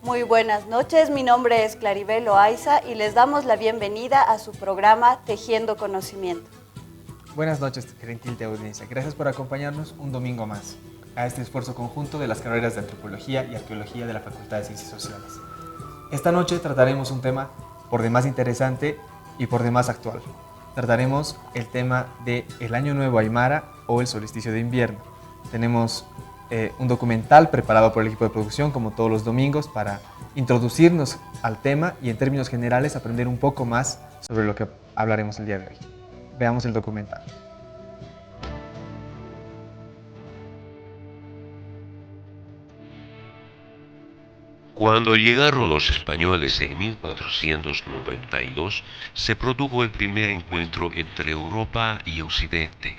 Muy buenas noches, mi nombre es Claribel Loaiza y les damos la bienvenida a su programa Tejiendo Conocimiento. Buenas noches, gentil de audiencia. Gracias por acompañarnos un domingo más a este esfuerzo conjunto de las carreras de Antropología y Arqueología de la Facultad de Ciencias Sociales. Esta noche trataremos un tema por demás interesante y por demás actual. Trataremos el tema del Año Nuevo Aymara o el solsticio de invierno. Tenemos un documental preparado por el equipo de producción, como todos los domingos, para introducirnos al tema y en términos generales aprender un poco más sobre lo que hablaremos el día de hoy. Veamos el documental. Cuando llegaron los españoles en 1492, se produjo el primer encuentro entre Europa y Occidente.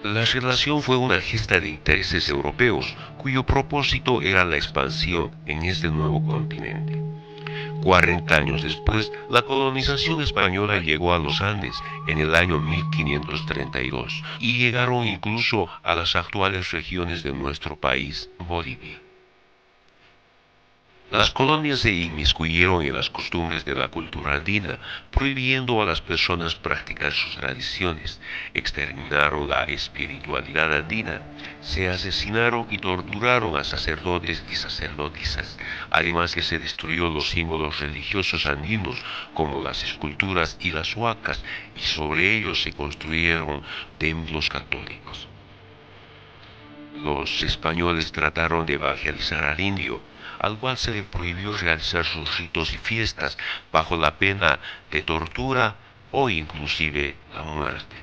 La relación fue una gesta de intereses europeos, cuyo propósito era la expansión en este nuevo continente. 40 años después, la colonización española llegó a los Andes en el año 1532 y llegaron incluso a las actuales regiones de nuestro país, Bolivia. Las colonias se inmiscuyeron en las costumbres de la cultura andina, prohibiendo a las personas practicar sus tradiciones, exterminaron la espiritualidad andina, se asesinaron y torturaron a sacerdotes y sacerdotisas, además que se destruyó los símbolos religiosos andinos como las esculturas y las huacas, y sobre ellos se construyeron templos católicos. Los españoles trataron de evangelizar al indio, al cual se le prohibió realizar sus ritos y fiestas bajo la pena de tortura o inclusive la muerte.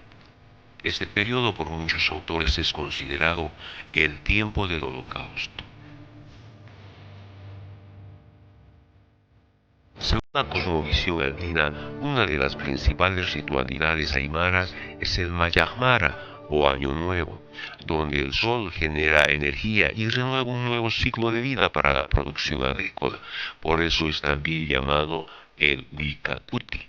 Este periodo por muchos autores es considerado el tiempo del Holocausto. Según la cosmovisión andina, una de las principales ritualidades aymaras es el Mayajmara o Año Nuevo, donde el sol genera energía y renueva un nuevo ciclo de vida para la producción agrícola. Por eso es también llamado el Wikakuti.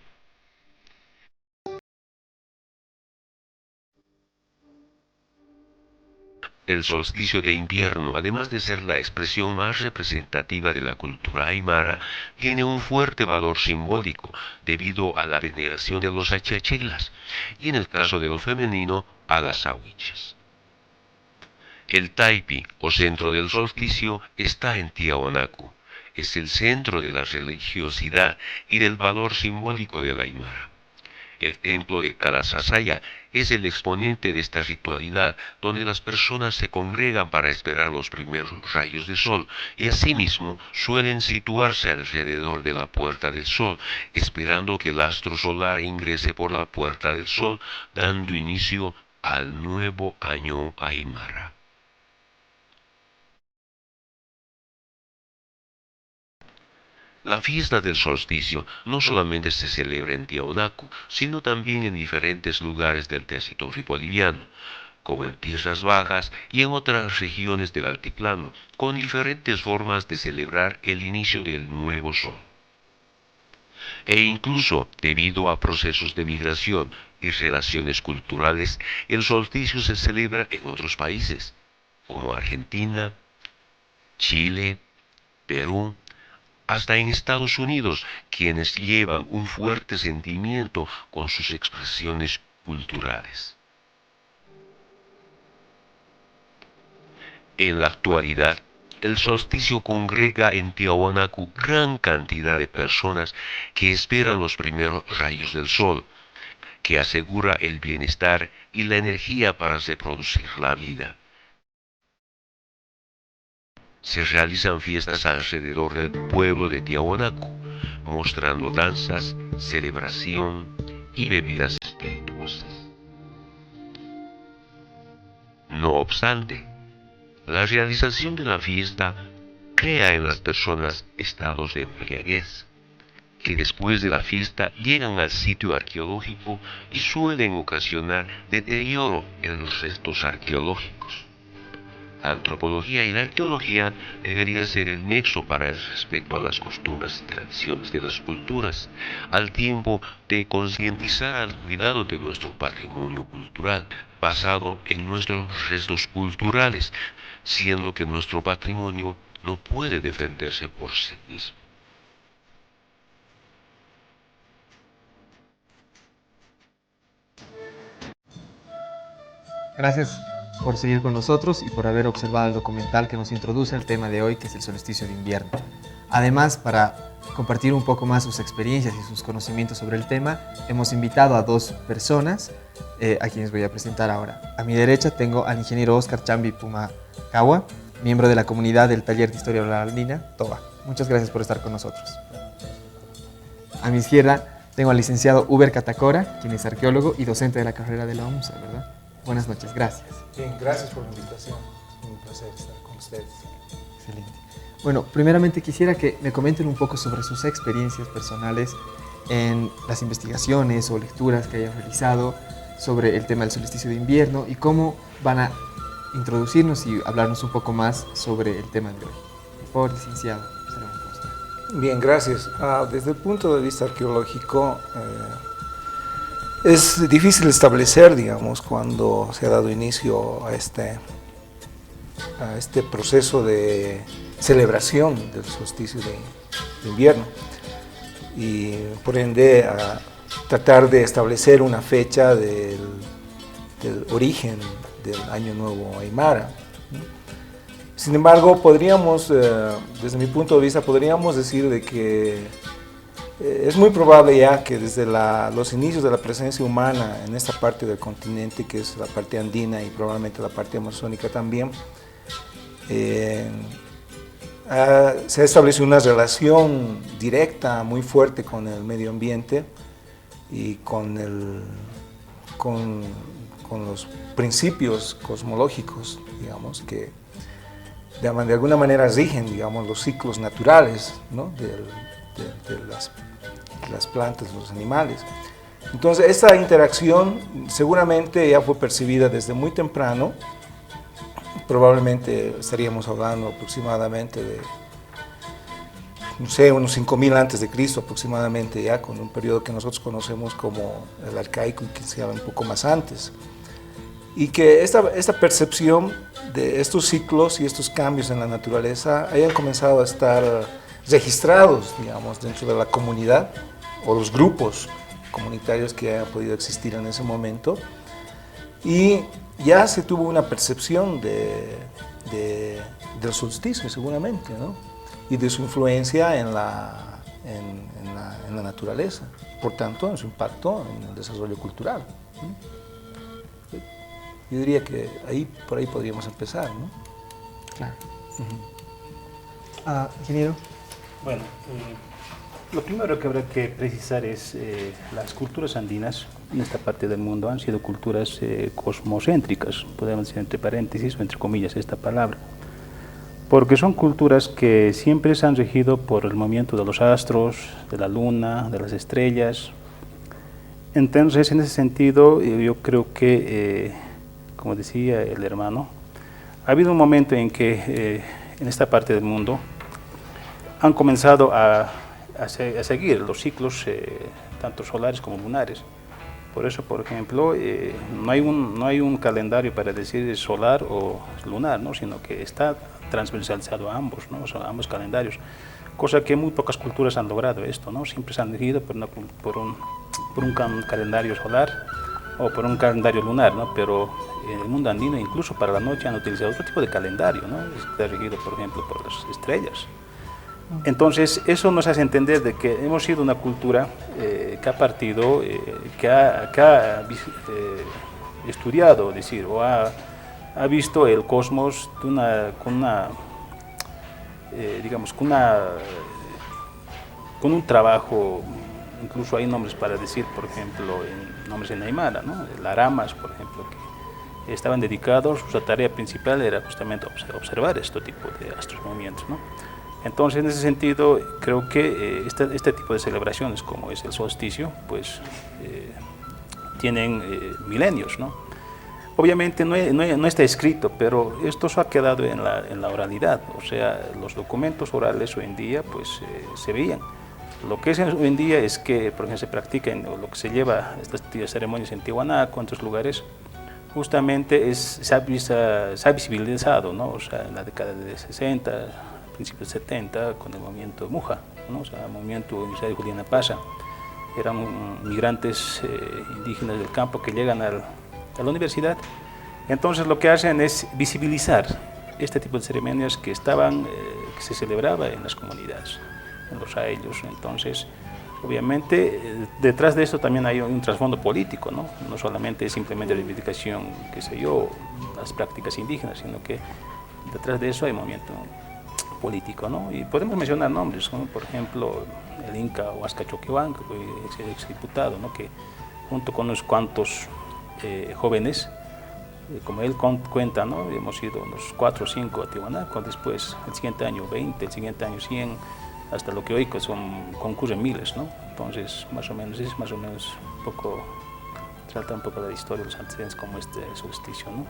El solsticio de invierno, además de ser la expresión más representativa de la cultura aymara, tiene un fuerte valor simbólico debido a la veneración de los achachelas y, en el caso de lo femenino, a las ahuiches. El Taipi, o centro del solsticio, está en Tiahuanaco. Es el centro de la religiosidad y del valor simbólico de la aymara. El templo de Carasasaya es el exponente de esta ritualidad, donde las personas se congregan para esperar los primeros rayos de sol y asimismo suelen situarse alrededor de la Puerta del Sol, esperando que el astro solar ingrese por la Puerta del Sol, dando inicio al nuevo año aymara. La fiesta del solsticio no solamente se celebra en Tiahuanaco, sino también en diferentes lugares del territorio boliviano, como en Tierras Bajas y en otras regiones del altiplano, con diferentes formas de celebrar el inicio del nuevo sol. E incluso, debido a procesos de migración y relaciones culturales, el solsticio se celebra en otros países, como Argentina, Chile, Perú, hasta en Estados Unidos, quienes llevan un fuerte sentimiento con sus expresiones culturales. En la actualidad, el solsticio congrega en Tiahuanaco gran cantidad de personas que esperan los primeros rayos del sol, que asegura el bienestar y la energía para reproducir la vida. Se realizan fiestas alrededor del pueblo de Tiahuanaco, mostrando danzas, celebración y bebidas espirituosas. No obstante, la realización de la fiesta crea en las personas estados de embriaguez, que después de la fiesta llegan al sitio arqueológico y suelen ocasionar deterioro en los restos arqueológicos. La antropología y la arqueología deberían ser el nexo para el respeto a las costumbres y tradiciones de las culturas, al tiempo de concientizar al cuidado de nuestro patrimonio cultural, basado en nuestros restos culturales, siendo que nuestro patrimonio no puede defenderse por sí mismo. Gracias por seguir con nosotros y por haber observado el documental que nos introduce al tema de hoy, que es el solsticio de invierno. Además, para compartir un poco más sus experiencias y sus conocimientos sobre el tema, hemos invitado a dos personas a quienes voy a presentar ahora. A mi derecha tengo al ingeniero Oscar Chambi Pumakawa, miembro de la comunidad del Taller de Historia Oral Andina, TOA. Muchas gracias por estar con nosotros. A mi izquierda tengo al licenciado Uber Catacora, quien es arqueólogo y docente de la carrera de la UNSA, ¿verdad? Buenas noches, gracias. Bien, gracias por la invitación. Es un placer estar con ustedes. Excelente. Bueno, primeramente quisiera que me comenten un poco sobre sus experiencias personales en las investigaciones o lecturas que hayan realizado sobre el tema del solsticio de invierno y cómo van a introducirnos y hablarnos un poco más sobre el tema de hoy. Por favor, licenciado. Bien, gracias. Desde el punto de vista arqueológico, es difícil establecer, digamos, cuando se ha dado inicio a este proceso de celebración del solsticio de invierno y por ende a tratar de establecer una fecha del origen del Año Nuevo Aymara. Sin embargo, podríamos, desde mi punto de vista, podríamos decir de que es muy probable ya que desde los inicios de la presencia humana en esta parte del continente, que es la parte andina y probablemente la parte amazónica también, se ha establecido una relación directa, muy fuerte con el medio ambiente y con los principios cosmológicos, digamos, que de alguna manera rigen, digamos, los ciclos naturales, ¿no? de las plantas, de los animales. Entonces, esta interacción seguramente ya fue percibida desde muy temprano. Probablemente estaríamos hablando aproximadamente de, no sé, unos 5000 antes de Cristo aproximadamente, ya con un periodo que nosotros conocemos como el arcaico y que se llama un poco más antes. Y que esta percepción de estos ciclos y estos cambios en la naturaleza hayan comenzado a estar registrados, digamos, dentro de la comunidad o los grupos comunitarios que hayan podido existir en ese momento. Y ya se tuvo una percepción del solsticio, seguramente, ¿no? Y de su influencia en la naturaleza, por tanto, en su impacto en el desarrollo cultural, ¿no? Yo diría que por ahí podríamos empezar, ¿no? Claro. Ingeniero. Bueno, lo primero que habrá que precisar es las culturas andinas en esta parte del mundo han sido culturas cosmocéntricas, podemos decir entre paréntesis o entre comillas esta palabra, porque son culturas que siempre se han regido por el movimiento de los astros, de la luna, de las estrellas. Entonces, en ese sentido, yo creo que, como decía el hermano, ha habido un momento en que en esta parte del mundo han comenzado a seguir los ciclos tanto solares como lunares. Por eso, por ejemplo, no hay un calendario para decir solar o lunar, ¿no? Sino que está transversalizado a ambos, ¿no? O sea, ambos calendarios, cosa que muy pocas culturas han logrado esto, ¿no? Siempre se han regido por un calendario solar o por un calendario lunar, ¿no? Pero en el mundo andino, incluso para la noche, han utilizado otro tipo de calendario, ¿no? Está regido, por ejemplo, por las estrellas. Entonces, eso nos hace entender de que hemos sido una cultura que ha partido, que ha estudiado, decir, o ha visto el cosmos con un trabajo. Incluso hay nombres para decir, por ejemplo, nombres en aymara, ¿no? Las ramas, por ejemplo, que estaban dedicados, su tarea principal era justamente observar este tipo de astros movimientos, ¿no? Entonces, en ese sentido, creo que este tipo de celebraciones, como es el solsticio, pues tienen milenios, ¿no? Obviamente no está escrito, pero esto se ha quedado en la oralidad, o sea, los documentos orales hoy en día, pues se veían. Lo que es hoy en día es que, por ejemplo, se practica lo que se lleva estas ceremonias en Tiwanaku, en otros lugares, justamente se ha visibilizado, ¿no? O sea, en la década de 60, principios de 70 con el movimiento MUJA, ¿no? O sea, el movimiento Universidad de Juliana Pasa. Eran migrantes indígenas del campo que llegan a la universidad. Entonces lo que hacen es visibilizar este tipo de ceremonias que se celebraba en las comunidades, en los ayllos. Entonces, obviamente, detrás de esto también hay un trasfondo político, ¿no? No solamente es simplemente reivindicación, qué sé yo, las prácticas indígenas, sino que detrás de eso hay movimiento político, ¿no? Y podemos mencionar nombres, ¿no? Por ejemplo, el Inca Huasca Choquehuanca, que fue exdiputado, ¿no? Que junto con unos cuantos jóvenes, como él cuenta, ¿no? Hemos ido unos 4 o 5 a Tiwanaku, después el siguiente año 20, el siguiente año 100, hasta lo que hoy concurren miles, ¿no? Entonces, más o menos, es más o menos un poco, trata un poco de la historia de los antecedentes como este solsticio, ¿no?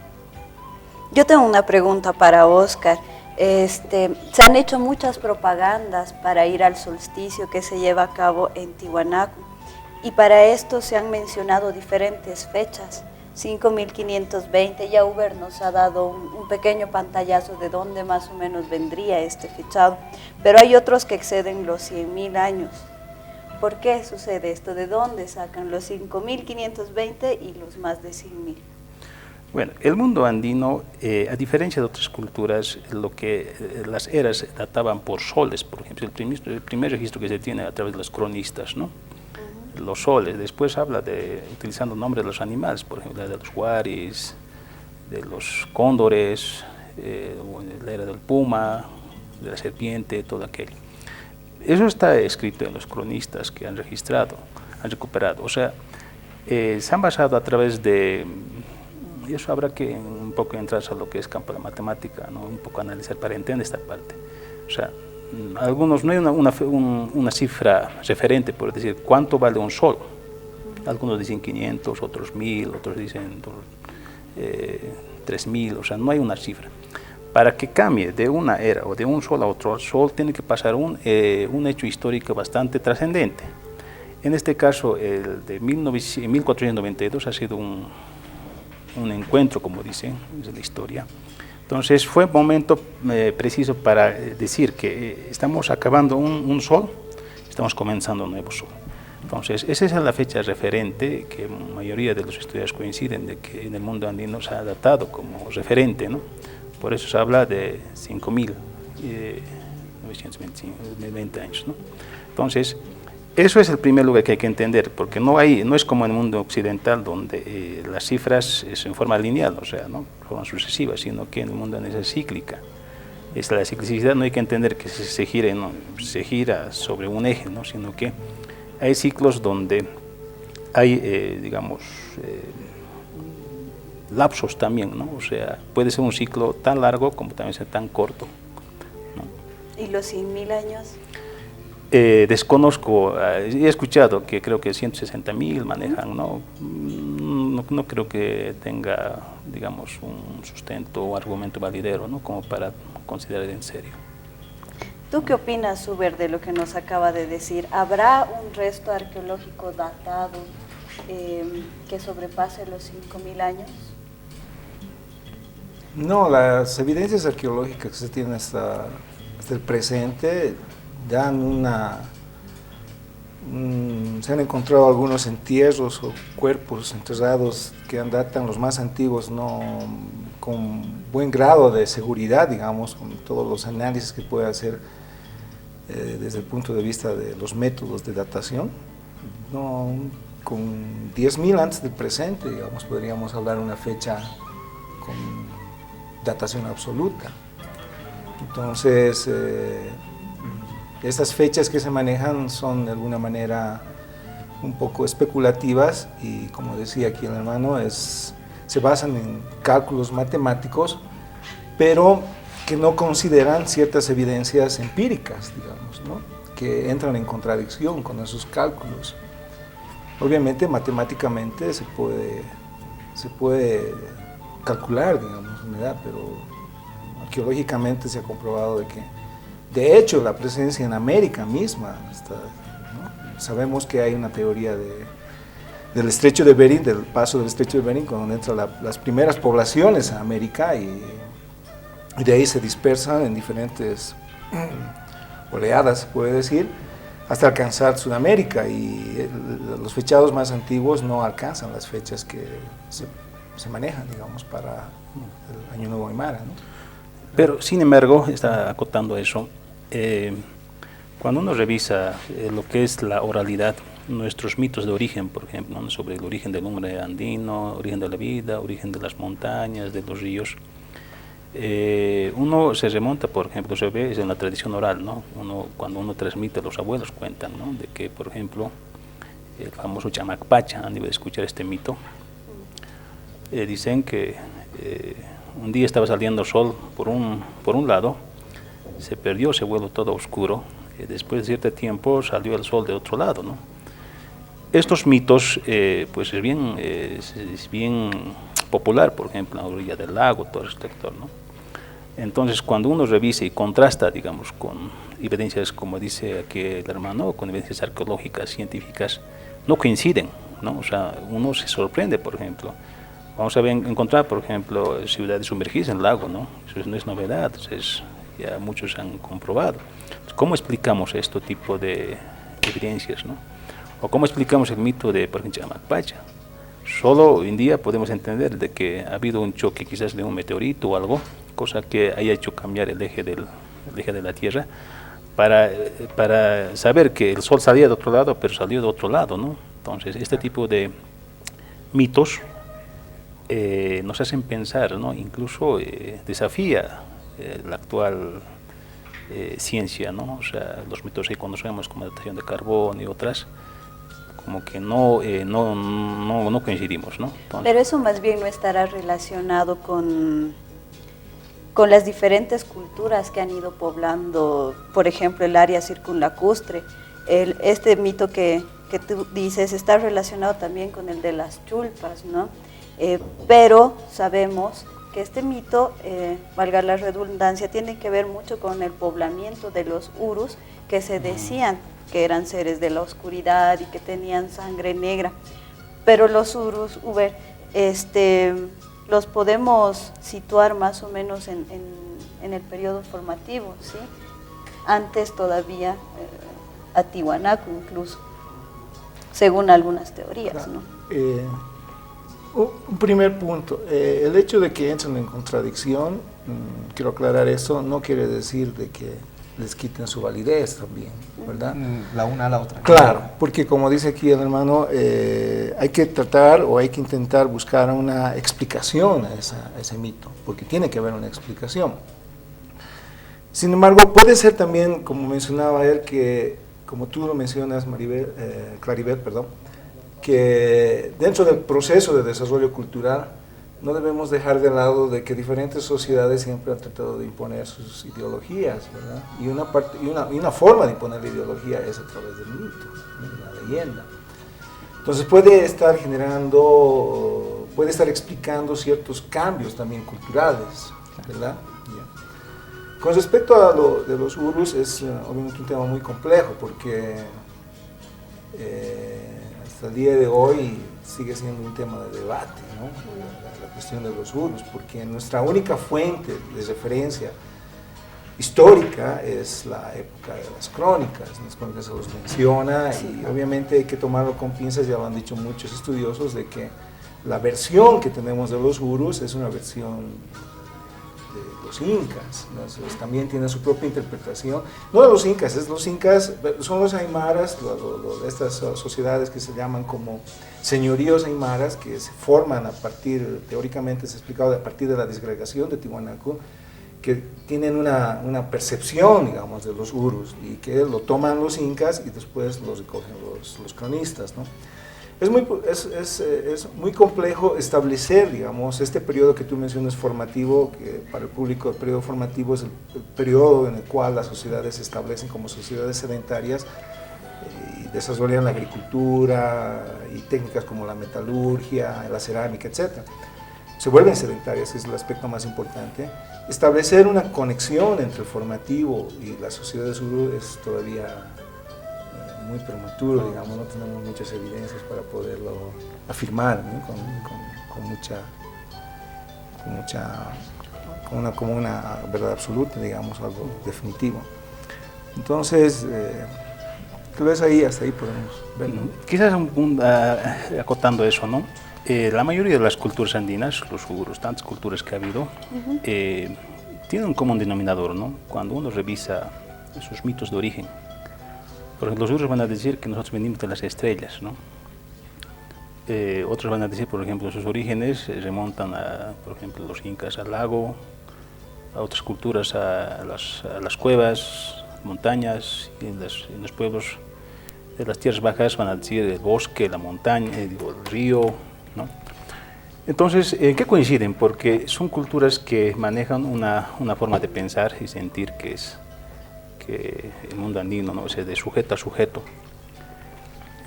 Yo tengo una pregunta para Oscar. Se han hecho muchas propagandas para ir al solsticio que se lleva a cabo en Tiwanaku, y para esto se han mencionado diferentes fechas. 5.520, ya Uber nos ha dado un pequeño pantallazo de dónde más o menos vendría este fechado, pero hay otros que exceden los 100.000 años. ¿Por qué sucede esto? ¿De dónde sacan los 5.520 y los más de 100.000? Bueno, el mundo andino, a diferencia de otras culturas, las eras databan por soles, por ejemplo, el primer registro que se tiene a través de los cronistas, ¿no? Los soles. Después habla utilizando nombres de los animales, por ejemplo, de los huaris, de los cóndores, la era del puma, de la serpiente, todo aquello. Eso está escrito en los cronistas que han registrado, han recuperado. O sea, se han basado a través de, y eso habrá que un poco entrar a lo que es campo de la matemática, ¿no? Un poco analizar para entender esta parte. O sea, algunos, no hay una cifra referente, por decir, ¿cuánto vale un sol? Algunos dicen 500, otros 1000, otros dicen 3000, o sea, no hay una cifra. Para que cambie de una era o de un sol a otro sol, tiene que pasar un hecho histórico bastante trascendente. En este caso, el de 1492 ha sido un encuentro, como dicen, de la historia. Entonces fue un momento preciso para decir que estamos acabando un sol, estamos comenzando un nuevo sol. Entonces esa es la fecha referente que la mayoría de los estudiantes coinciden de que en el mundo andino se ha datado como referente, ¿no? Por eso se habla de 5.920 años, ¿no? Entonces eso es el primer lugar que hay que entender, porque no es como en el mundo occidental donde las cifras es en forma lineal, o sea, no forma sucesiva, sino que en el mundo es cíclica. La ciclicidad no hay que entender que se gira sobre un eje, ¿no? Sino que hay ciclos donde hay, digamos, lapsos también, ¿no? O sea, puede ser un ciclo tan largo como también ser tan corto, ¿no? ¿Y los 100.000 años? Desconozco, he escuchado que creo que 160.000 manejan, ¿no? No creo que tenga, digamos, un sustento o argumento validero, ¿no? Como para considerar en serio. ¿Tú qué opinas, Uber, de lo que nos acaba de decir? ¿Habrá un resto arqueológico datado que sobrepase los 5.000 años? No, las evidencias arqueológicas que se tienen hasta el presente dan se han encontrado algunos entierros o cuerpos enterrados que datan los más antiguos, no con buen grado de seguridad, digamos, con todos los análisis que puede hacer desde el punto de vista de los métodos de datación. No, con 10.000 antes del presente, digamos, podríamos hablar de una fecha con datación absoluta. Entonces, estas fechas que se manejan son de alguna manera un poco especulativas y, como decía aquí el hermano, se basan en cálculos matemáticos, pero que no consideran ciertas evidencias empíricas, digamos, ¿no? Que entran en contradicción con esos cálculos. Obviamente, matemáticamente se puede calcular, digamos, una edad, pero arqueológicamente se ha comprobado de que, de hecho, la presencia en América misma, ¿no? Sabemos que hay una teoría del estrecho de Bering, del paso del estrecho de Bering, cuando entran las primeras poblaciones a América y de ahí se dispersan en diferentes oleadas, se puede decir, hasta alcanzar Sudamérica, y los fechados más antiguos no alcanzan las fechas que se manejan, digamos, para el Año Nuevo Aymara, ¿no? Pero, sin embargo, está acotando eso, cuando uno revisa lo que es la oralidad, nuestros mitos de origen, por ejemplo, ¿no? Sobre el origen del hombre andino, origen de la vida, origen de las montañas, de los ríos, uno se remonta, por ejemplo, se ve en la tradición oral, ¿no? Cuando uno transmite, los abuelos cuentan, ¿no? De que, por ejemplo, el famoso Chamacpacha, han debido escuchar este mito, dicen que un día estaba saliendo sol por un lado, se perdió, se vuelve todo oscuro, y después de cierto tiempo salió el sol de otro lado, ¿no? Estos mitos, pues es bien popular, por ejemplo, en la orilla del lago, todo este sector, ¿no? Entonces, cuando uno revisa y contrasta, digamos, con evidencias, como dice aquí el hermano, con evidencias arqueológicas, científicas, no coinciden, ¿no? O sea, uno se sorprende, por ejemplo. Vamos a encontrar, por ejemplo, ciudades sumergidas en el lago, ¿no? Eso no es novedad, ya muchos han comprobado. ¿Cómo explicamos este tipo de evidencias, no? ¿O cómo explicamos el mito de, por ejemplo, Chamacpacha? Solo hoy en día podemos entender de que ha habido un choque quizás de un meteorito o algo, cosa que haya hecho cambiar el eje de la Tierra, para saber que el Sol salía de otro lado, pero salió de otro lado, ¿no? Entonces, este tipo de mitos nos hacen pensar, ¿no? Incluso desafía la actual ciencia, ¿no? O sea, los mitos que conocemos como datación de carbón y otras, como que no coincidimos, ¿no? Entonces, pero eso más bien no estará relacionado con las diferentes culturas que han ido poblando, por ejemplo, el área circunlacustre. Este mito que tú dices está relacionado también con el de las chulpas, ¿no? Pero sabemos que este mito, valga la redundancia, tiene que ver mucho con el poblamiento de los urus, que se decían que eran seres de la oscuridad y que tenían sangre negra. Pero los urus, Uber, los podemos situar más o menos en el periodo formativo, ¿sí? Antes todavía, a Tiwanaku incluso, según algunas teorías, ¿no? Un primer punto, el hecho de que entren en contradicción, quiero aclarar eso, no quiere decir de que les quiten su validez también, ¿verdad? La una a la otra. Claro, porque como dice aquí el hermano, hay que tratar o hay que intentar buscar una explicación a ese mito, porque tiene que haber una explicación. Sin embargo, puede ser también, como mencionaba él, que, como tú lo mencionas, Claribel, perdón, que dentro del proceso de desarrollo cultural no debemos dejar de lado de que diferentes sociedades siempre han tratado de imponer sus ideologías, ¿verdad? Y una forma de imponer la ideología es a través del mito, de la leyenda. Entonces puede estar explicando ciertos cambios también culturales, ¿verdad? Yeah. Con respecto a lo de los urus, es obviamente un tema muy complejo, porque hasta el día de hoy sigue siendo un tema de debate, ¿no? La cuestión de los urus, porque nuestra única fuente de referencia histórica es la época de las crónicas se los menciona, y obviamente hay que tomarlo con pinzas, ya lo han dicho muchos estudiosos, de que la versión que tenemos de los urus es una versión de los incas, ¿no? Entonces, también tiene su propia interpretación, no de los incas, son los aymaras, estas sociedades que se llaman como señoríos aymaras, que se forman a partir, teóricamente se ha explicado, a partir de la disgregación de Tiwanaku, que tienen una percepción, digamos, de los urus, y que lo toman los incas y después los recogen los cronistas, ¿no? Es muy complejo establecer, digamos, este periodo que tú mencionas formativo, que para el público el periodo formativo es el periodo en el cual las sociedades se establecen como sociedades sedentarias y desarrollan la agricultura y técnicas como la metalurgia, la cerámica, etc. Se vuelven sedentarias, es el aspecto más importante. Establecer una conexión entre el formativo y las sociedades urus es todavía muy prematuro, digamos, no tenemos muchas evidencias para poderlo afirmar, ¿no? como una verdad absoluta, digamos, algo definitivo. Entonces, tal vez hasta ahí podemos verlo. Quizás acotando eso, ¿no? La mayoría de las culturas andinas, los uigures, tantas culturas que ha habido, tienen un común denominador, ¿no? Cuando uno revisa esos mitos de origen, por ejemplo, los uigures van a decir que nosotros venimos de las estrellas, ¿no? Otros van a decir, por ejemplo, sus orígenes se remontan a, por ejemplo, los incas al lago, a otras culturas a las cuevas, montañas, y en los pueblos de las tierras bajas van a decir el bosque, la montaña, el río, ¿no? Entonces, ¿en qué coinciden? Porque son culturas que manejan una forma de pensar y sentir que el mundo andino, ¿no? O sea, de sujeto a sujeto,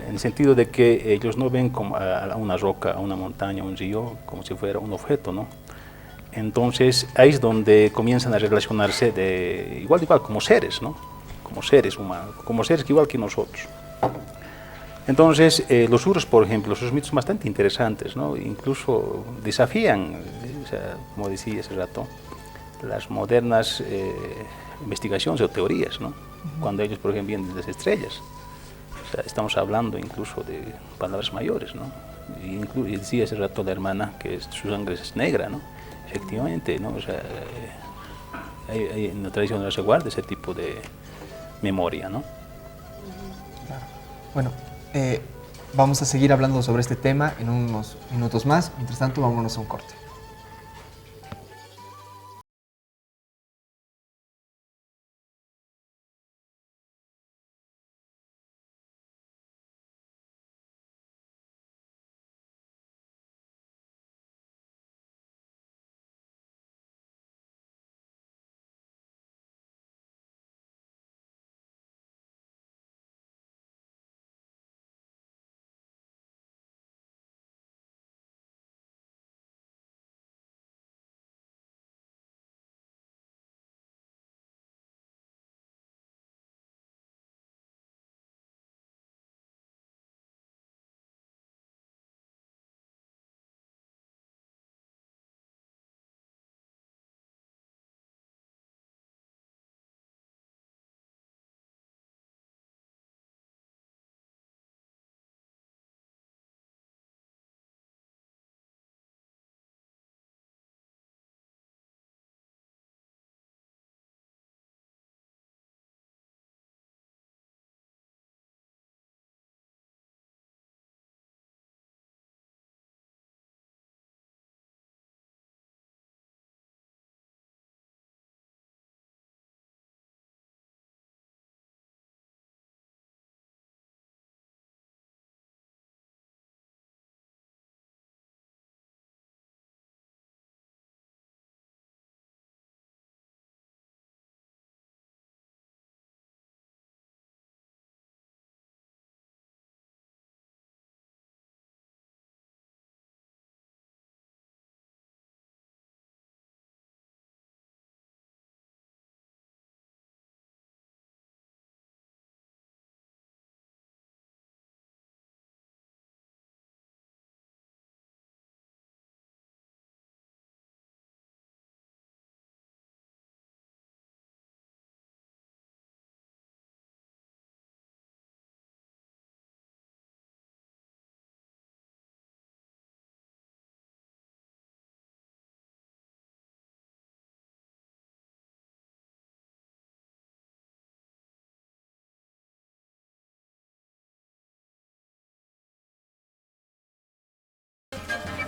en el sentido de que ellos no ven como a una roca, a una montaña, a un río, como si fuera un objeto, ¿no? Entonces, ahí es donde comienzan a relacionarse igual como seres, ¿no? Como seres humanos, como seres igual que nosotros. Entonces, los uigures, por ejemplo, sus mitos son bastante interesantes, ¿no? Incluso desafían, o sea, como decía hace rato, las modernas investigaciones o teorías, ¿no? Cuando ellos, por ejemplo, vienen de las estrellas. O sea, estamos hablando incluso de palabras mayores, ¿no? Y decía hace rato la hermana que su sangre es negra, ¿no? Efectivamente, ¿no? O sea, en la tradición no se guarda ese tipo de memoria, ¿no? Claro. Bueno, vamos a seguir hablando sobre este tema en unos minutos más. Mientras tanto, vámonos a un corte.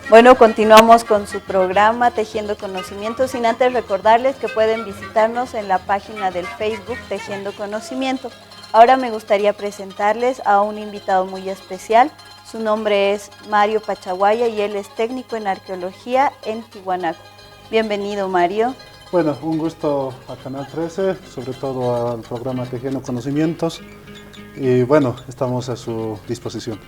Bueno, continuamos con su programa Tejiendo Conocimiento, sin antes recordarles que pueden visitarnos en la página del Facebook Tejiendo Conocimiento. Ahora me gustaría presentarles a un invitado muy especial. Su nombre es Mario Pachaguaya y él es técnico en arqueología en Tiwanaku. Bienvenido, Mario. Bueno, un gusto a Canal 13, sobre todo al programa Tejiendo Conocimientos. Y bueno, estamos a su disposición.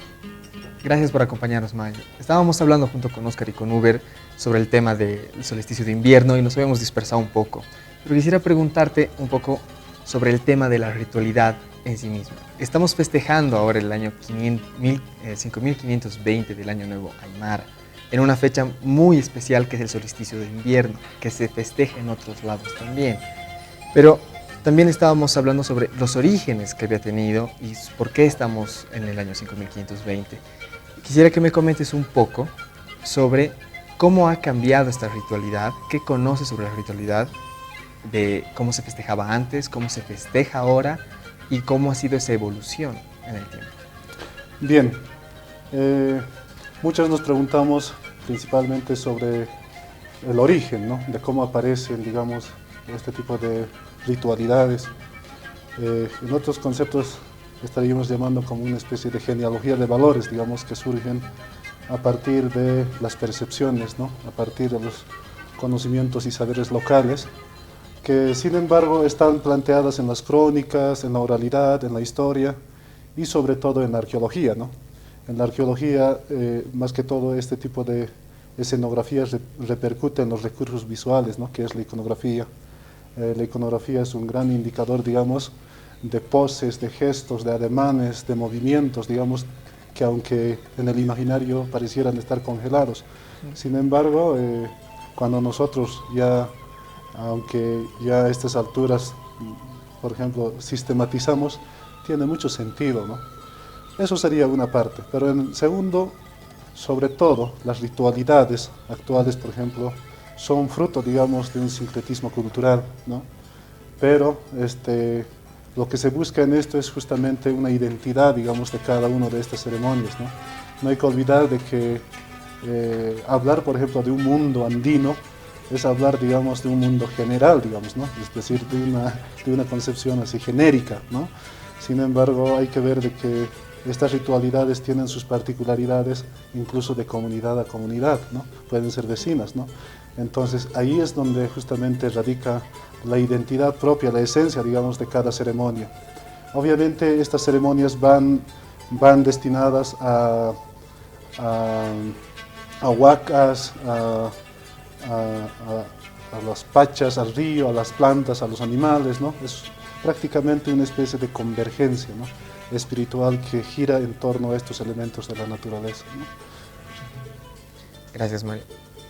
Gracias por acompañarnos, Mario. Estábamos hablando junto con Oscar y con Uber sobre el tema del solsticio de invierno y nos habíamos dispersado un poco. Pero quisiera preguntarte un poco sobre el tema de la ritualidad en sí misma. Estamos festejando ahora el año 5520 del Año Nuevo Aymara, en una fecha muy especial que es el solsticio de invierno, que se festeja en otros lados también. Pero También estábamos hablando sobre los orígenes que había tenido y por qué estamos en el año 5520. Quisiera que me comentes un poco sobre cómo ha cambiado esta ritualidad, qué conoces sobre la ritualidad, de cómo se festejaba antes, cómo se festeja ahora y cómo ha sido esa evolución en el tiempo. Bien, muchos nos preguntamos principalmente sobre el origen, ¿no? De cómo aparecen, digamos, este tipo de ritualidades. En otros conceptos estaríamos llamando como una especie de genealogía de valores, digamos, que surgen a partir de las percepciones, ¿no? A partir de los conocimientos y saberes locales, que sin embargo están planteadas en las crónicas, en la oralidad, en la historia y sobre todo en la arqueología, ¿no? En la arqueología, más que todo, este tipo de escenografías repercute en los recursos visuales, ¿no? Que es la iconografía. La iconografía es un gran indicador, digamos, de poses, de gestos, de ademanes, de movimientos, digamos, que aunque en el imaginario parecieran estar congelados. Sin embargo, cuando nosotros ya, aunque ya a estas alturas, por ejemplo, sistematizamos, tiene mucho sentido, ¿no? Eso sería una parte, pero en segundo, sobre todo, las ritualidades actuales, por ejemplo, son fruto, digamos, de un sincretismo cultural, ¿no? Pero lo que se busca en esto es justamente una identidad, digamos, de cada una de estas ceremonias, ¿no? No hay que olvidar de que hablar, por ejemplo, de un mundo andino es hablar, digamos, de un mundo general, digamos, ¿no? Es decir, de una concepción así genérica, ¿no? Sin embargo, hay que ver de que estas ritualidades tienen sus particularidades, incluso de comunidad a comunidad, ¿no? Pueden ser vecinas, ¿no? Entonces, ahí es donde justamente radica la identidad propia, la esencia, digamos, de cada ceremonia. Obviamente, estas ceremonias van destinadas a huacas, a las pachas, al río, a las plantas, a los animales, ¿no? Es prácticamente una especie de convergencia, ¿no? Espiritual que gira en torno a estos elementos de la naturaleza, ¿no? Gracias, Mario.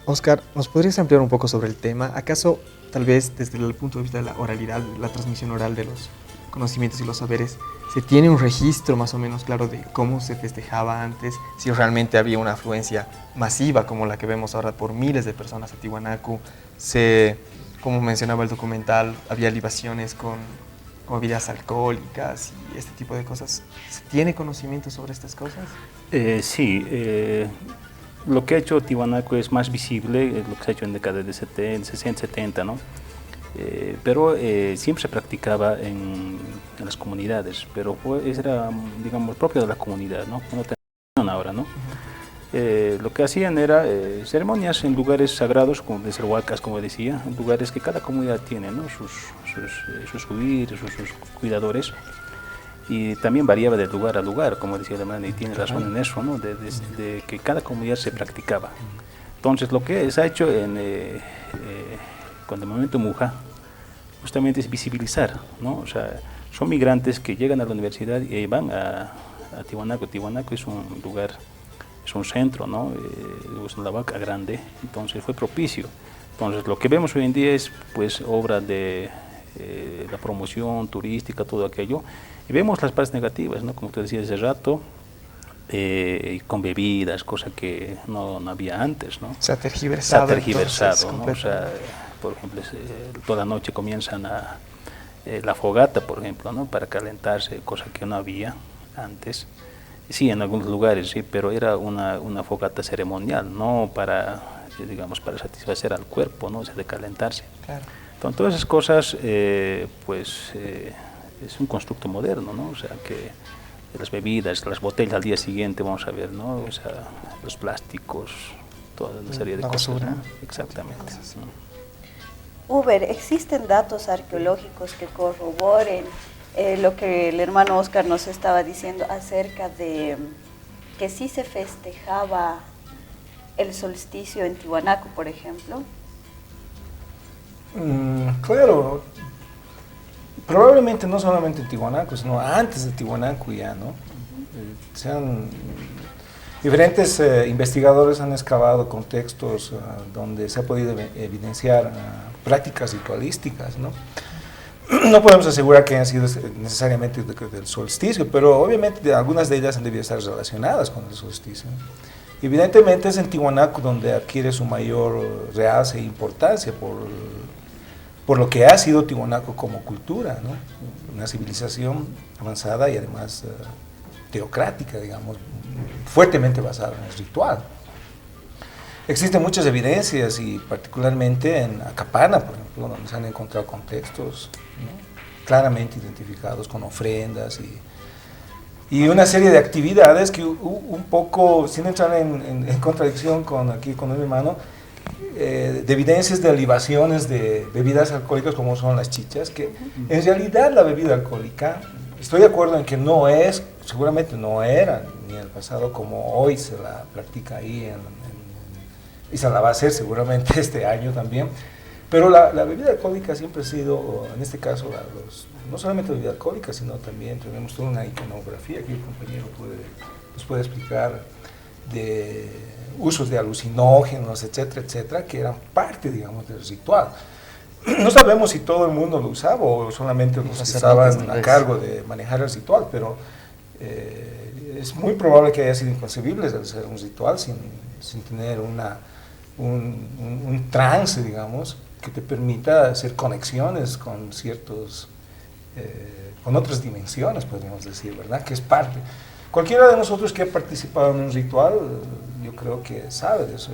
Oscar, ¿nos podrías ampliar un poco sobre el tema? ¿Acaso, tal vez, desde el punto de vista de la oralidad, la transmisión oral de los conocimientos y los saberes, se tiene un registro más o menos claro de cómo se festejaba antes, si realmente había una afluencia masiva como la que vemos ahora por miles de personas a Tiwanaku? Como mencionaba el documental, había libaciones con bebidas alcohólicas y este tipo de cosas. ¿Se tiene conocimiento sobre estas cosas? Sí, lo que ha hecho Tiwanaku es más visible, es lo que se ha hecho en décadas de 60, 70, ¿no? Pero siempre se practicaba en las comunidades, pero era, digamos, propio de la comunidad, ¿no? No tenían ahora, ¿no? Lo que hacían era ceremonias en lugares sagrados, como de ser huacas, como decía, en lugares que cada comunidad tiene, ¿no? sus huires, sus cuidadores, y también variaba de lugar a lugar, como decía Alemán, y tiene razón en eso, ¿no? De que cada comunidad se practicaba. Entonces, lo que se ha hecho con el movimiento Muja, justamente es visibilizar, ¿no? O sea, son migrantes que llegan a la universidad y van a Tiwanaku. Tiwanaku es un lugar, es un centro, ¿no? Es una vaca grande, entonces fue propicio. Entonces, lo que vemos hoy en día es, pues, obra de la promoción turística, todo aquello, y vemos las partes negativas, ¿no? Como te decía hace rato, con bebidas, cosa que no había antes, ¿no? Se ha tergiversado. ¿No? O sea, por ejemplo, toda la noche comienzan la fogata, por ejemplo, ¿no? Para calentarse, cosa que no había antes. Sí, en algunos lugares, sí, pero era una fogata ceremonial, no para, digamos, para satisfacer al cuerpo, ¿no? O sea, de calentarse. Claro. Entonces, todas esas cosas, pues, es un constructo moderno, ¿no? O sea, que las bebidas, las botellas al día siguiente, vamos a ver, ¿no? O sea, los plásticos, toda una serie de cosas, basura, ¿no? Exactamente. Uber, ¿existen datos arqueológicos que corroboren lo que el hermano Oscar nos estaba diciendo acerca de que sí se festejaba el solsticio en Tiwanaku, por ejemplo? Claro, probablemente no solamente en Tiwanaku, sino antes de Tiwanaku ya, ¿no? Diferentes investigadores han excavado contextos donde se ha podido evidenciar prácticas ritualísticas, ¿no? No podemos asegurar que hayan sido necesariamente del solsticio, pero obviamente algunas de ellas han debido estar relacionadas con el solsticio. Evidentemente es en Tiwanaku donde adquiere su mayor realce e importancia por lo que ha sido Tiwanaku como cultura, ¿no? Una civilización avanzada y además teocrática, digamos, fuertemente basada en el ritual. Existen muchas evidencias y particularmente en Acapana, por ejemplo, donde se han encontrado contextos, ¿no?, claramente identificados con ofrendas y una serie de actividades que un poco, sin entrar en contradicción con mi hermano, de evidencias de libaciones de bebidas alcohólicas como son las chichas, que en realidad la bebida alcohólica, estoy de acuerdo en que no es, seguramente no era ni en el pasado como hoy se la practica ahí y se la va a hacer seguramente este año también, pero la bebida alcohólica siempre ha sido, en este caso, no solamente la bebida alcohólica, sino también tenemos toda una iconografía que el compañero nos puede explicar de usos de alucinógenos, etcétera, etcétera, que eran parte, digamos, del ritual. No sabemos si todo el mundo lo usaba o solamente los que estaban a cargo de manejar el ritual, pero es muy probable que haya sido inconcebible hacer un ritual sin tener un trance, digamos, que te permita hacer conexiones con con otras dimensiones, podríamos decir, ¿verdad? Que es parte. Cualquiera de nosotros que ha participado en un ritual, yo creo que sabe de eso.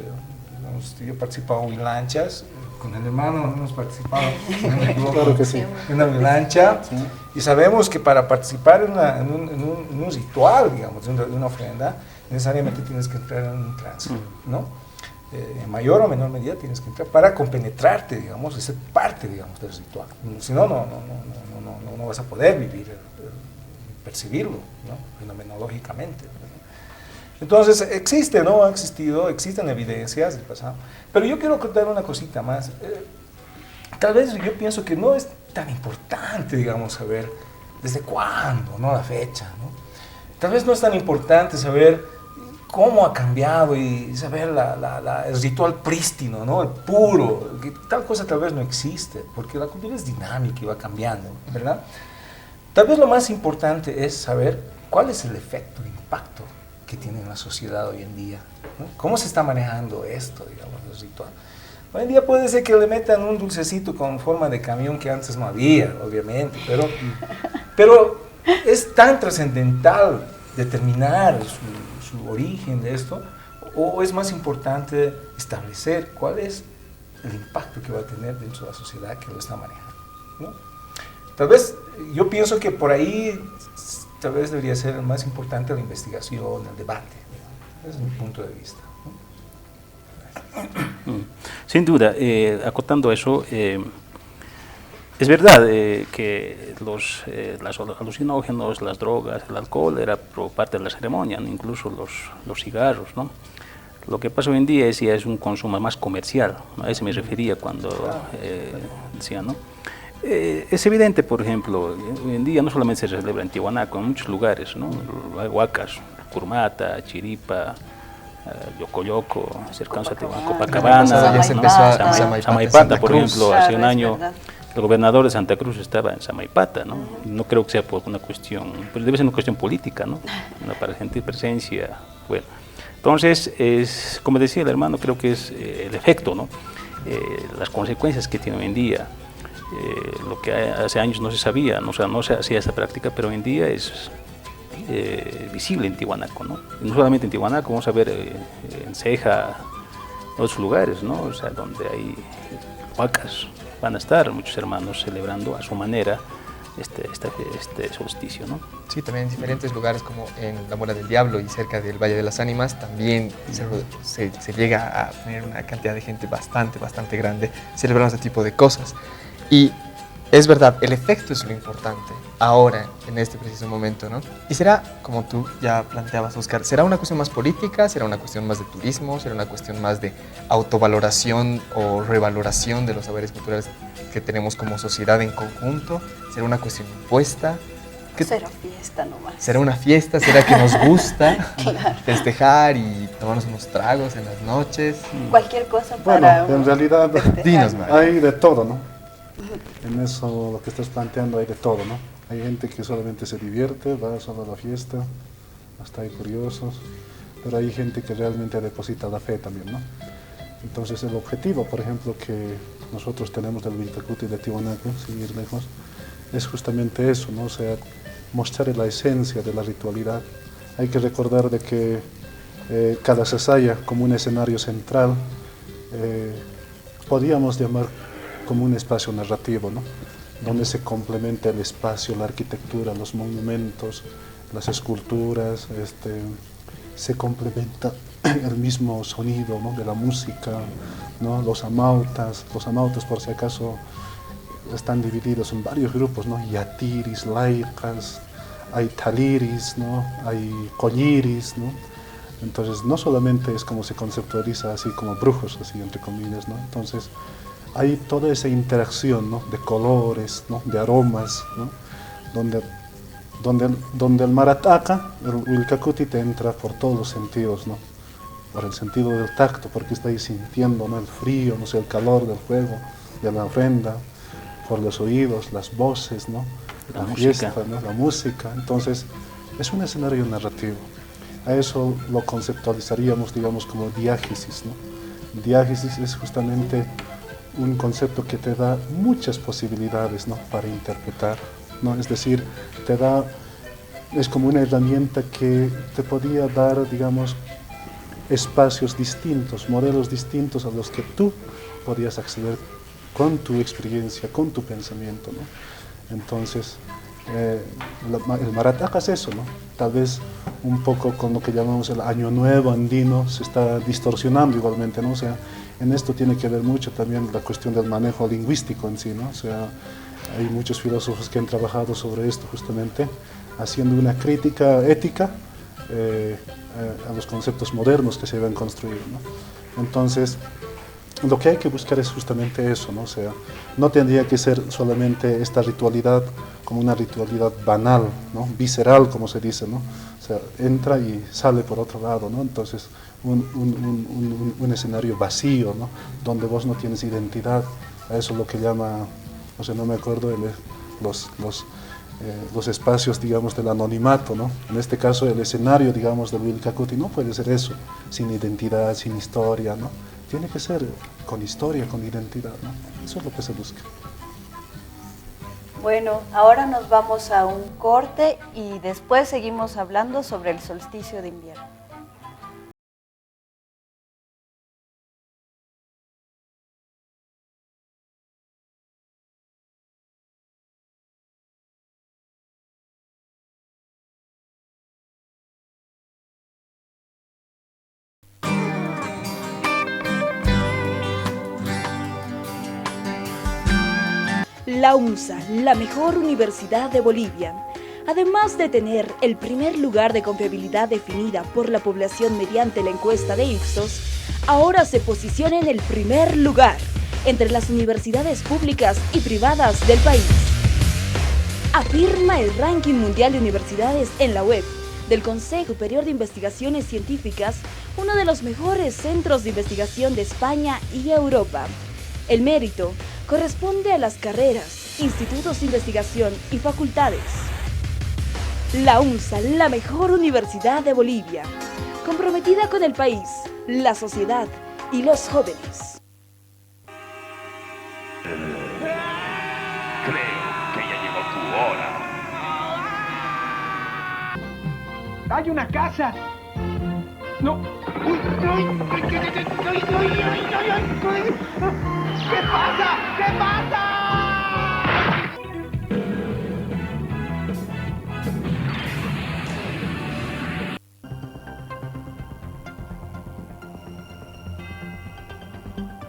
Yo he participado en lanchas, con el hermano hemos participado Claro que sí. en una lancha, sí. Y sabemos que para participar en un ritual, digamos, de una ofrenda, necesariamente tienes que entrar en un trance, ¿no? En mayor o menor medida tienes que entrar para compenetrarte, digamos, y ser parte, digamos, del ritual. Si no, no vas a poder vivir, percibirlo, ¿no?, fenomenológicamente, ¿verdad? Entonces, existe, ¿no? Ha existido, existen evidencias del pasado. Pero yo quiero contar una cosita más. Tal vez yo pienso que no es tan importante, digamos, saber desde cuándo, ¿no?, la fecha, ¿no? Tal vez no es tan importante saber cómo ha cambiado y saber el ritual prístino, ¿no?, el puro, que tal cosa tal vez no existe, porque la cultura es dinámica y va cambiando, ¿verdad? Tal vez lo más importante es saber cuál es el efecto, el impacto que tiene en la sociedad hoy en día, ¿no? ¿Cómo se está manejando esto, digamos, el ritual? Hoy en día puede ser que le metan un dulcecito con forma de camión que antes no había, obviamente, pero es tan trascendental determinar su origen de esto, o es más importante establecer cuál es el impacto que va a tener dentro de la sociedad que lo está manejando, ¿no? Tal vez, yo pienso que por ahí, tal vez debería ser más importante la investigación, el debate, ¿no? Ese es mi punto de vista, ¿no? Sin duda, acotando eso, es verdad que los alucinógenos, las drogas, el alcohol era por parte de la ceremonia, ¿no?, incluso los cigarros, ¿no? Lo que pasa hoy en día es un consumo más comercial, ¿no? A eso me refería cuando decía, ¿no? Es evidente, por ejemplo, hoy en día no solamente se celebra en Tiwanaku, en muchos lugares, ¿no? Hay huacas, Curmata, Chiripa, Yocoyoco, cercanos a Tiwanaku, Copacabana, Samaipata, por ejemplo, hace un año el gobernador de Santa Cruz estaba en Samaipata, ¿no? No creo que sea por una cuestión, pero debe ser una cuestión política, ¿no? Para sentir presencia, bueno. Entonces, como decía el hermano, creo que es el efecto, ¿no? Las consecuencias que tiene hoy en día. Lo que hace años no se sabía, ¿no? O sea, no se hacía esta práctica, pero hoy en día es visible en Tiwanaku, ¿no? Y no solamente en Tiwanaku, vamos a ver en Ceja, en otros lugares, ¿no? O sea, donde hay huacas, van a estar muchos hermanos celebrando a su manera este solsticio, ¿no? Sí, también en diferentes lugares como en la Mora del Diablo y cerca del Valle de las Ánimas también se llega a tener una cantidad de gente bastante grande celebrando este tipo de cosas. Y es verdad, el efecto es lo importante ahora, en este preciso momento, ¿no? Y será, como tú ya planteabas, Oscar, ¿será una cuestión más política? ¿Será una cuestión más de turismo? ¿Será una cuestión más de autovaloración o revaloración de los saberes culturales que tenemos como sociedad en conjunto? ¿Será una cuestión impuesta? Será fiesta nomás. ¿Será una fiesta? ¿Será que nos gusta festejar y tomarnos unos tragos en las noches? Cualquier cosa para... Bueno, en realidad Dinos, hay de todo, ¿no? En eso lo que estás planteando hay de todo, ¿no? Hay gente que solamente se divierte, va solo a la fiesta, hasta hay curiosos, pero hay gente que realmente deposita la fe también, ¿no? Entonces el objetivo, por ejemplo, que nosotros tenemos del Vilcacuti de Tiwanaku, sin ir lejos, es justamente eso, ¿no? O sea, mostrar la esencia de la ritualidad. Hay que recordar de que cada sasaya como un escenario central, podríamos llamar como un espacio narrativo, ¿no? Donde se complementa el espacio, la arquitectura, los monumentos, las esculturas, se complementa el mismo sonido, ¿no? De la música, ¿no? Los amautas por si acaso están divididos en varios grupos, ¿no? Yatiris, laicas, hay taliris, ¿no? Hay colliris, ¿no? Entonces no solamente es como se conceptualiza así como brujos, así entre comillas, ¿no? Entonces hay toda esa interacción, ¿no? De colores, ¿no? De aromas, ¿no? Donde el marataca, el Vilcacuti te entra por todos los sentidos, ¿no? Por el sentido del tacto, porque está ahí sintiendo, ¿no? El frío, no sé, el calor del fuego, de la ofrenda, por los oídos, las voces, ¿no? La fiesta, ¿no? La música. Entonces es un escenario narrativo. A eso lo conceptualizaríamos, digamos, como diágesis, ¿no? Diágesis es justamente un concepto que te da muchas posibilidades, ¿no? Para interpretar, ¿no? Es decir, es como una herramienta que te podía dar, digamos, espacios distintos, modelos distintos a los que tú podías acceder con tu experiencia, con tu pensamiento, ¿no? Entonces, el marataca es eso, ¿no? Tal vez un poco con lo que llamamos el Año Nuevo andino se está distorsionando igualmente, ¿no? O sea, en esto tiene que ver mucho también la cuestión del manejo lingüístico en sí, ¿no? O sea, hay muchos filósofos que han trabajado sobre esto justamente, haciendo una crítica ética a los conceptos modernos que se deben construir, ¿no? Entonces, lo que hay que buscar es justamente eso, ¿no? O sea, no tendría que ser solamente esta ritualidad como una ritualidad banal, ¿no? Visceral, como se dice, ¿no? O sea, entra y sale por otro lado, ¿no? Entonces, un escenario vacío, ¿no? Donde vos no tienes identidad. A eso lo que llama, o sea, no me acuerdo, los espacios, digamos, del anonimato, ¿no? En este caso, el escenario, digamos, del Vilcacuti no puede ser eso, sin identidad, sin historia, ¿no? Tiene que ser con historia, con identidad, ¿no? Eso es lo que se busca. Bueno, ahora nos vamos a un corte y después seguimos hablando sobre el solsticio de invierno. La UNSA, la mejor universidad de Bolivia. Además de tener el primer lugar de confiabilidad definida por la población mediante la encuesta de Ipsos, ahora se posiciona en el primer lugar entre las universidades públicas y privadas del país. Afirma el ranking mundial de universidades en la web del Consejo Superior de Investigaciones Científicas, uno de los mejores centros de investigación de España y Europa. El mérito corresponde a las carreras, institutos de investigación y facultades. La UNSA, la mejor universidad de Bolivia, comprometida con el país, la sociedad y los jóvenes. Creo que ya llegó tu hora. ¡Hay una casa! ¡No! ¡Uy! ¡Ay! ¿Qué pasa? ¿Qué pasa?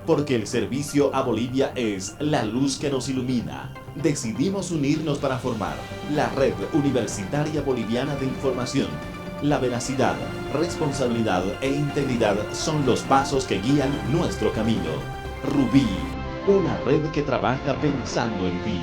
Porque el servicio a Bolivia es la luz que nos ilumina. Decidimos unirnos para formar la Red Universitaria Boliviana de Información. La veracidad, responsabilidad e integridad son los pasos que guían nuestro camino. Rubí, una red que trabaja pensando en ti.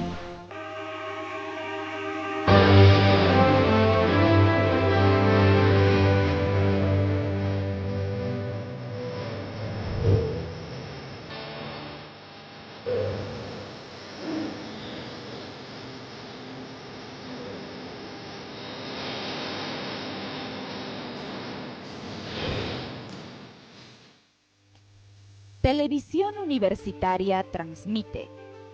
Televisión Universitaria transmite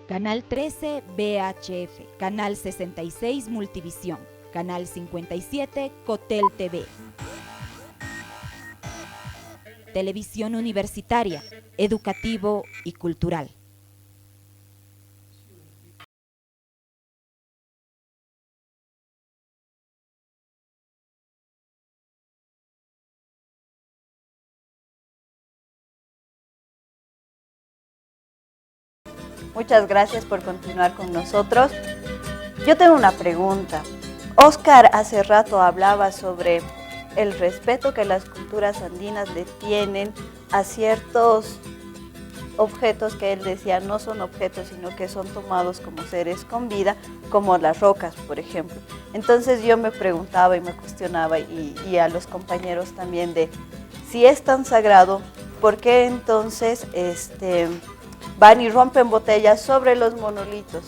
Canal 13 VHF, Canal 66 Multivisión, Canal 57 Cotel TV. Televisión Universitaria, educativo y cultural. Muchas gracias por continuar con nosotros. Yo tengo una pregunta. Oscar hace rato hablaba sobre el respeto que las culturas andinas le tienen a ciertos objetos que él decía no son objetos, sino que son tomados como seres con vida, como las rocas, por ejemplo. Entonces yo me preguntaba y me cuestionaba, y a los compañeros también, de si es tan sagrado, ¿por qué entonces van y rompen botellas sobre los monolitos,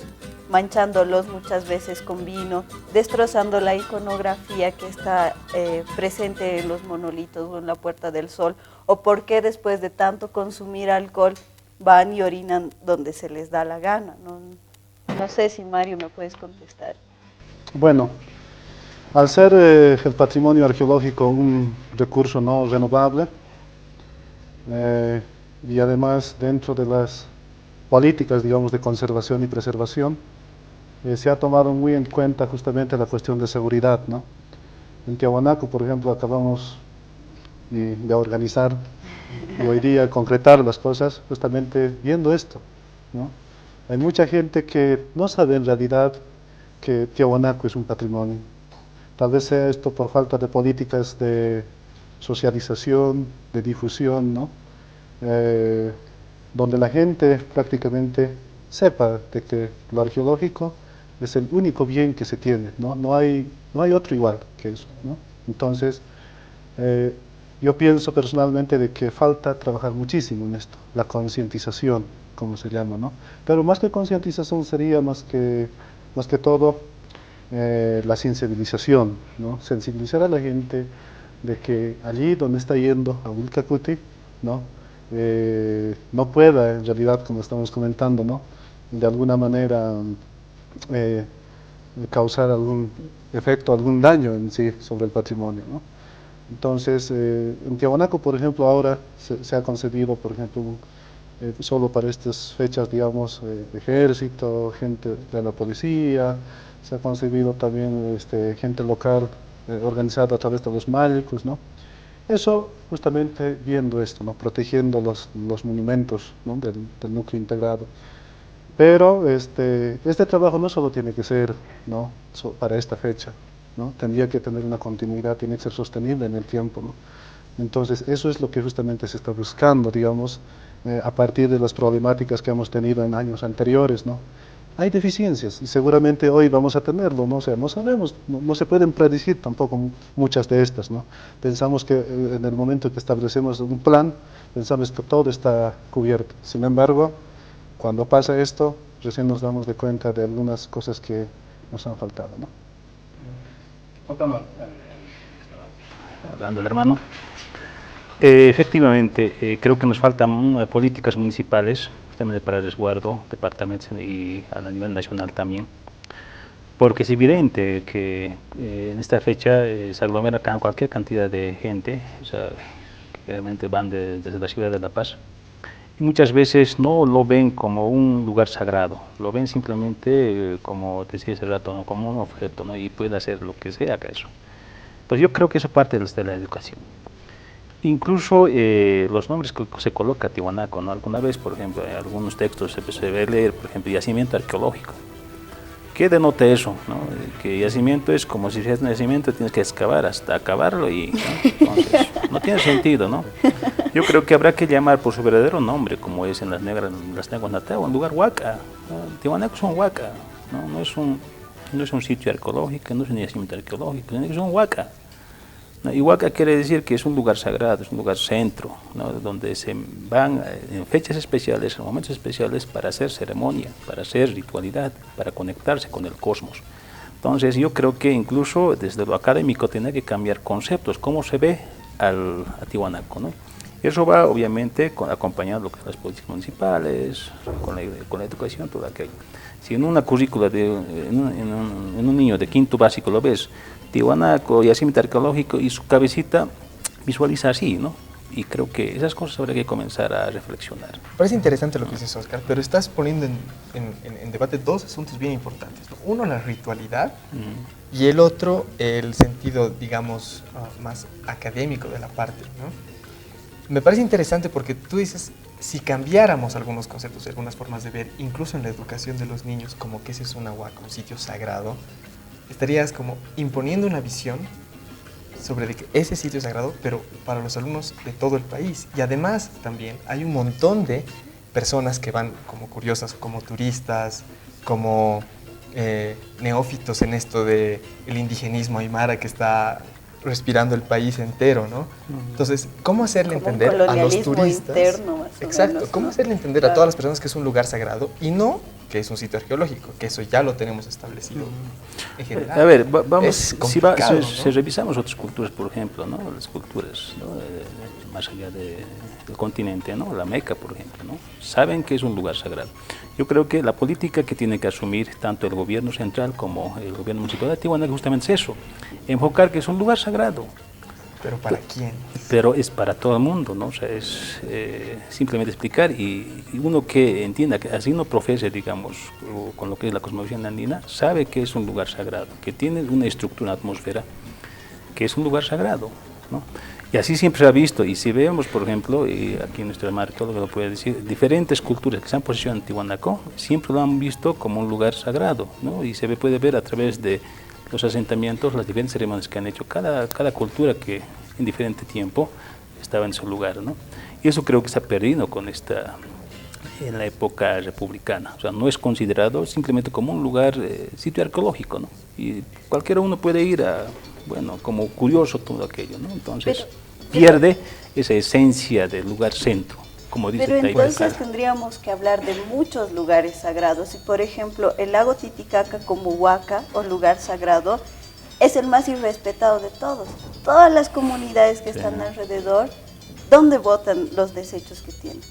manchándolos muchas veces con vino, destrozando la iconografía que está presente en los monolitos o en la Puerta del Sol? ¿O por qué después de tanto consumir alcohol van y orinan donde se les da la gana? No sé si Mario me puedes contestar. Bueno, al ser el patrimonio arqueológico un recurso no renovable, y además dentro de las políticas, digamos, de conservación y preservación, se ha tomado muy en cuenta justamente la cuestión de seguridad, ¿no? En Tiahuanaco, por ejemplo, acabamos de organizar y hoy día concretar las cosas justamente viendo esto, ¿no? Hay mucha gente que no sabe en realidad que Tiahuanaco es un patrimonio. Tal vez sea esto por falta de políticas de socialización, de difusión, ¿no? Donde la gente prácticamente sepa de que lo arqueológico es el único bien que se tiene, ¿no? No hay otro igual que eso, ¿no? Entonces, yo pienso personalmente de que falta trabajar muchísimo en esto, la concientización, como se llama, ¿no? Pero más que concientización sería más que todo la sensibilización, ¿no? Sensibilizar a la gente de que allí donde está yendo a Wilcacuti, ¿no? No pueda en realidad, como estamos comentando, ¿no? De alguna manera causar algún efecto, algún daño en sí sobre el patrimonio, ¿no? Entonces, en Tiahuanaco, por ejemplo, ahora se ha concebido, por ejemplo, solo para estas fechas, digamos, ejército, gente de la policía, se ha concebido también gente local organizada a través de los mágicos, ¿no? Eso justamente viendo esto, ¿no? Protegiendo los monumentos, ¿no? del núcleo integrado. Pero este trabajo no solo tiene que ser, ¿no? Para esta fecha, ¿no? Tendría que tener una continuidad, tiene que ser sostenible en el tiempo, ¿no? Entonces eso es lo que justamente se está buscando, digamos, a partir de las problemáticas que hemos tenido en años anteriores, ¿no? Hay deficiencias y seguramente hoy vamos a tenerlo, ¿no? O sea, no sabemos, no se pueden predecir tampoco muchas de estas, ¿no? Pensamos que en el momento que establecemos un plan, pensamos que todo está cubierto. Sin embargo, cuando pasa esto, recién nos damos de cuenta de algunas cosas que nos han faltado, ¿no? Hablando el hermano. Efectivamente, creo que nos faltan políticas municipales justamente para el resguardo, departamentos y a nivel nacional también, porque es evidente que en esta fecha se aglomera cualquier cantidad de gente, o sea, que realmente van desde la ciudad de La Paz, y muchas veces no lo ven como un lugar sagrado, lo ven simplemente, como decía hace rato, ¿no? Como un objeto, ¿no? Y puede hacer lo que sea con eso. Pues yo creo que eso parte de la educación. Incluso los nombres que se coloca a Tiahuanaco, ¿no? Alguna vez, por ejemplo, en algunos textos se ve leer, por ejemplo, yacimiento arqueológico. ¿Qué denota eso? ¿No? Que yacimiento es como si fuera un yacimiento, tienes que excavar hasta acabarlo y ¿no? Entonces, no tiene sentido, ¿no? Yo creo que habrá que llamar por su verdadero nombre, como es en las lenguas nativas, un lugar huaca. ¿No? Tiahuanaco es un huaca, ¿no? No es un sitio arqueológico, no es un yacimiento arqueológico, es un huaca. ¿No? Y huaca quiere decir que es un lugar sagrado, es un lugar centro, ¿no? Donde se van en fechas especiales, en momentos especiales para hacer ceremonia, para hacer ritualidad, para conectarse con el cosmos. Entonces yo creo que incluso desde lo académico tiene que cambiar conceptos, cómo se ve a Tiahuanaco, ¿no? Eso va obviamente acompañado de lo que son las políticas municipales, con la educación, todo aquello. Si en una currícula, en un niño de quinto básico lo ves, Tiwanaku, yacimiento arqueológico, y su cabecita visualiza así, ¿no? Y creo que esas cosas habría que comenzar a reflexionar. Parece interesante lo que dices, Oscar, pero estás poniendo en debate dos asuntos bien importantes, ¿no? Uno, la ritualidad, y el otro, el sentido, digamos, más académico de la parte, ¿no? Me parece interesante porque tú dices, si cambiáramos algunos conceptos, algunas formas de ver, incluso en la educación de los niños, como que ese es una huaca, un sitio sagrado, estarías como imponiendo una visión sobre de que ese sitio es sagrado, pero para los alumnos de todo el país. Y además también hay un montón de personas que van como curiosas, como turistas, como neófitos en esto del indigenismo aymara que está respirando el país entero, ¿no? Entonces, ¿cómo hacerle entender a los turistas? Interno, más exacto, menos, ¿cómo hacerle entender a todas las personas que es un lugar sagrado y no que es un sitio arqueológico, que eso ya lo tenemos establecido en general? A ver, vamos, si revisamos otras culturas, por ejemplo, ¿no? Las culturas, ¿no? Más allá del continente, ¿no? La Meca, por ejemplo, ¿no? Saben que es un lugar sagrado. Yo creo que la política que tiene que asumir tanto el gobierno central como el gobierno municipal de Tiwanaku justamente es eso, enfocar que es un lugar sagrado. ¿Pero para quién? Pero es para todo el mundo, ¿no? O sea, es simplemente explicar y uno que entienda, que así no profese, digamos, con lo que es la cosmovisión andina, sabe que es un lugar sagrado, que tiene una estructura, una atmósfera, que es un lugar sagrado, ¿no? Y así siempre se ha visto, y si vemos, por ejemplo, y aquí nuestro arqueólogo lo puede decir, diferentes culturas que se han posicionado en Tiwanaku, siempre lo han visto como un lugar sagrado, ¿no? Y se puede ver a través de los asentamientos, las diferentes ceremonias que han hecho cada cultura que en diferente tiempo estaba en su lugar, ¿no? Y eso creo que se ha perdido en la época republicana. O sea, no es considerado simplemente como un lugar, sitio arqueológico, ¿no? Y cualquiera uno puede ir como curioso todo aquello, ¿no? Entonces pierde esa esencia del lugar centro. Como dice pero entonces tendríamos que hablar de muchos lugares sagrados. Y por ejemplo, el lago Titicaca como huaca o lugar sagrado es el más irrespetado de todos. Todas las comunidades que están alrededor, ¿dónde botan los desechos que tienen?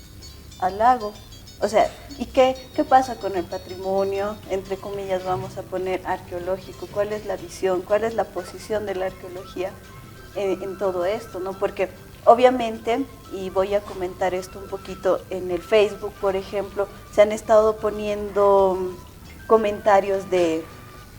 Al lago. O sea, ¿y qué pasa con el patrimonio, entre comillas vamos a poner arqueológico? ¿Cuál es la visión? ¿Cuál es la posición de la arqueología en todo esto, ¿no? Porque obviamente, y voy a comentar esto un poquito en el Facebook, por ejemplo, se han estado poniendo comentarios de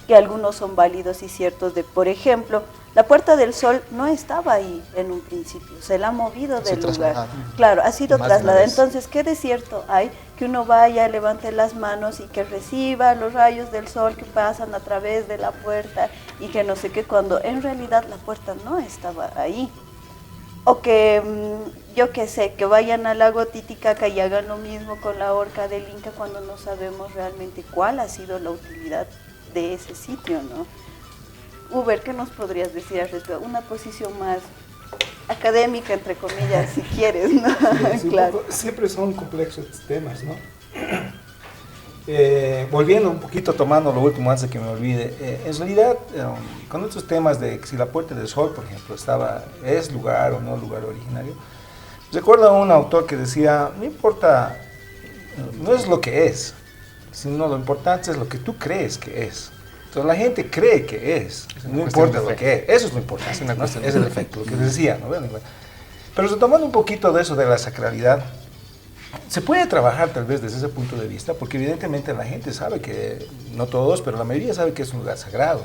que algunos son válidos y ciertos de, por ejemplo, la Puerta del Sol no estaba ahí en un principio, se la ha movido del lugar. Claro, ha sido trasladada. Entonces, ¿qué de cierto hay? Que uno vaya, levante las manos y que reciba los rayos del sol que pasan a través de la puerta y que no sé qué, cuando en realidad la puerta no estaba ahí. O que, yo qué sé, que vayan al lago Titicaca y hagan lo mismo con la horca del Inca cuando no sabemos realmente cuál ha sido la utilidad de ese sitio, ¿no? Uber, ¿qué nos podrías decir al respecto? Una posición más académica, entre comillas, si quieres, ¿no? Sí, claro. Siempre son complejos estos temas, ¿no? Volviendo un poquito, tomando lo último antes de que me olvide, en realidad, con estos temas de si la Puerta del Sol, por ejemplo, es lugar o no lugar originario, recuerdo a un autor que decía, no importa, no es lo que es, sino lo importante es lo que tú crees que es. Entonces la gente cree que es, no importa lo que es, eso es lo importante, ¿no? Es el efecto, lo que decía, ¿no? Pero retomando un poquito de eso de la sacralidad, se puede trabajar tal vez desde ese punto de vista, porque evidentemente la gente sabe que, no todos, pero la mayoría sabe que es un lugar sagrado.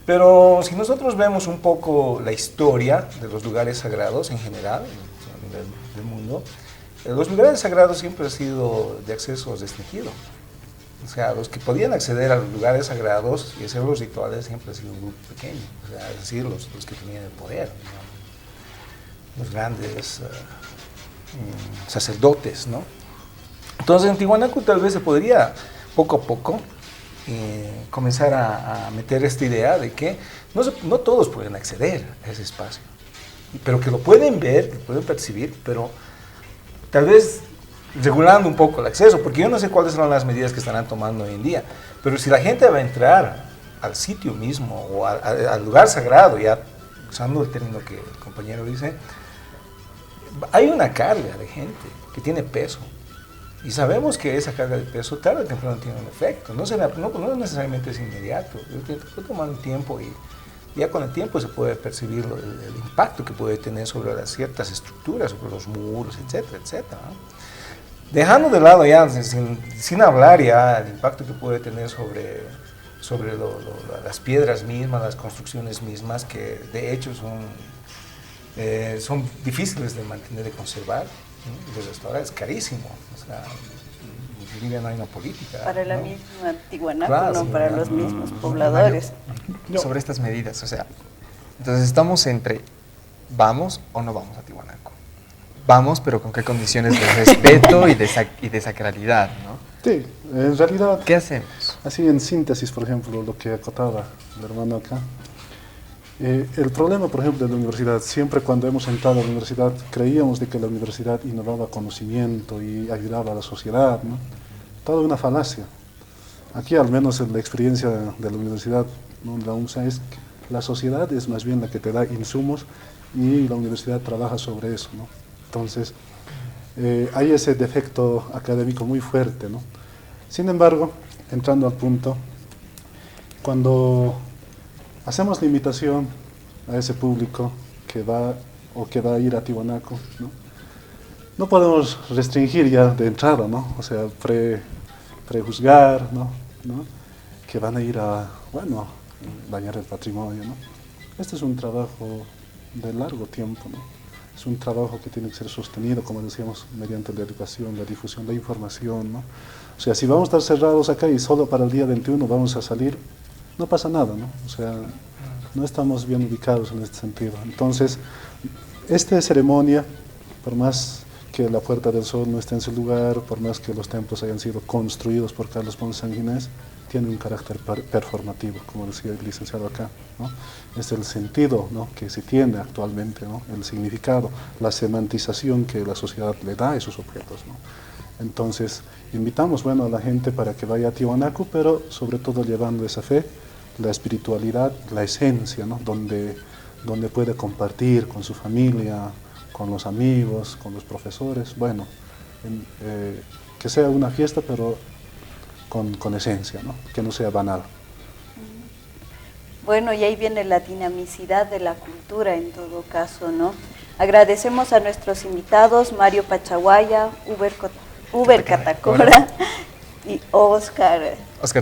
Pero si nosotros vemos un poco la historia de los lugares sagrados en general, a nivel del mundo, los lugares sagrados siempre han sido de acceso restringido. O sea, los que podían acceder a los lugares sagrados y hacer los rituales siempre ha sido un grupo pequeño, o sea, es decir, los que tenían el poder, ¿no? Los grandes sacerdotes, ¿no? Entonces en Tiwanaku tal vez se podría poco a poco comenzar a meter esta idea de que no todos pueden acceder a ese espacio, pero que lo pueden ver, lo pueden percibir, pero tal vez regulando un poco el acceso, porque yo no sé cuáles son las medidas que estarán tomando hoy en día, pero si la gente va a entrar al sitio mismo o al lugar sagrado, ya usando el término que el compañero dice, hay una carga de gente que tiene peso. Y sabemos que esa carga de peso tarde o temprano tiene un efecto. No necesariamente es inmediato. Puede tomar un tiempo y ya con el tiempo se puede percibir el impacto que puede tener sobre las ciertas estructuras, sobre los muros, etcétera, etcétera, ¿no? Dejando de lado ya, sin hablar ya del impacto que puede tener sobre las piedras mismas, las construcciones mismas, que de hecho son difíciles de mantener y conservar, ¿no? De restaurar, es carísimo. O sea, en Bolivia no hay una política. Para la ¿no? misma Tiwanaku, Claro, no para los mismos pobladores. Sobre estas medidas, o sea, entonces estamos entre vamos o no vamos a Tiwanaku. Vamos, pero con qué condiciones de respeto y de sacralidad, ¿no? Sí, en realidad... ¿Qué hacemos? Así en síntesis, por ejemplo, lo que acotaba el hermano acá. El problema, por ejemplo, de la universidad, siempre cuando hemos entrado a la universidad creíamos de que la universidad innovaba conocimiento y ayudaba a la sociedad, ¿no? Toda una falacia. Aquí, al menos en la experiencia de la universidad, ¿no? La UNSA, es que la sociedad es más bien la que te da insumos y la universidad trabaja sobre eso, ¿no? Entonces, hay ese defecto académico muy fuerte, ¿no? Sin embargo, entrando al punto, cuando hacemos la invitación a ese público que va a ir a Tiwanaku, ¿no? No podemos restringir ya de entrada, ¿no? O sea, prejuzgar, ¿no? Que van a ir a, bueno, dañar el patrimonio, ¿no? Este es un trabajo de largo tiempo, ¿no? Es un trabajo que tiene que ser sostenido, como decíamos, mediante la educación, la difusión, la información, ¿no? O sea, si vamos a estar cerrados acá y solo para el día 21 vamos a salir, no pasa nada, ¿no? O sea, no estamos bien ubicados en este sentido. Entonces, esta ceremonia, por más que la Puerta del Sol no esté en su lugar, por más que los templos hayan sido construidos por Carlos Ponce Sanguinés, tiene un carácter performativo, como decía el licenciado acá, ¿no? Es el sentido, ¿no? Que se tiene actualmente, ¿no? El significado, la semantización que la sociedad le da a esos objetos, ¿no? Entonces, invitamos, bueno, a la gente para que vaya a Tiwanaku, pero sobre todo llevando esa fe, la espiritualidad, la esencia, ¿no? Donde puede compartir con su familia, con los amigos, con los profesores, bueno, que sea una fiesta, pero con esencia, ¿no? Que no sea banal. Bueno, y ahí viene la dinamicidad de la cultura en todo caso, ¿no? Agradecemos a nuestros invitados, Mario Pachaguaya, Uber Catacora y Oscar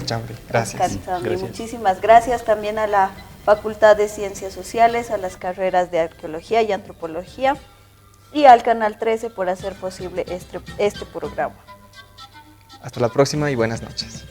Chambri. Gracias. Oscar Chambri. Muchísimas gracias también a la Facultad de Ciencias Sociales, a las carreras de Arqueología y Antropología y al Canal 13 por hacer posible este programa. Hasta la próxima y buenas noches.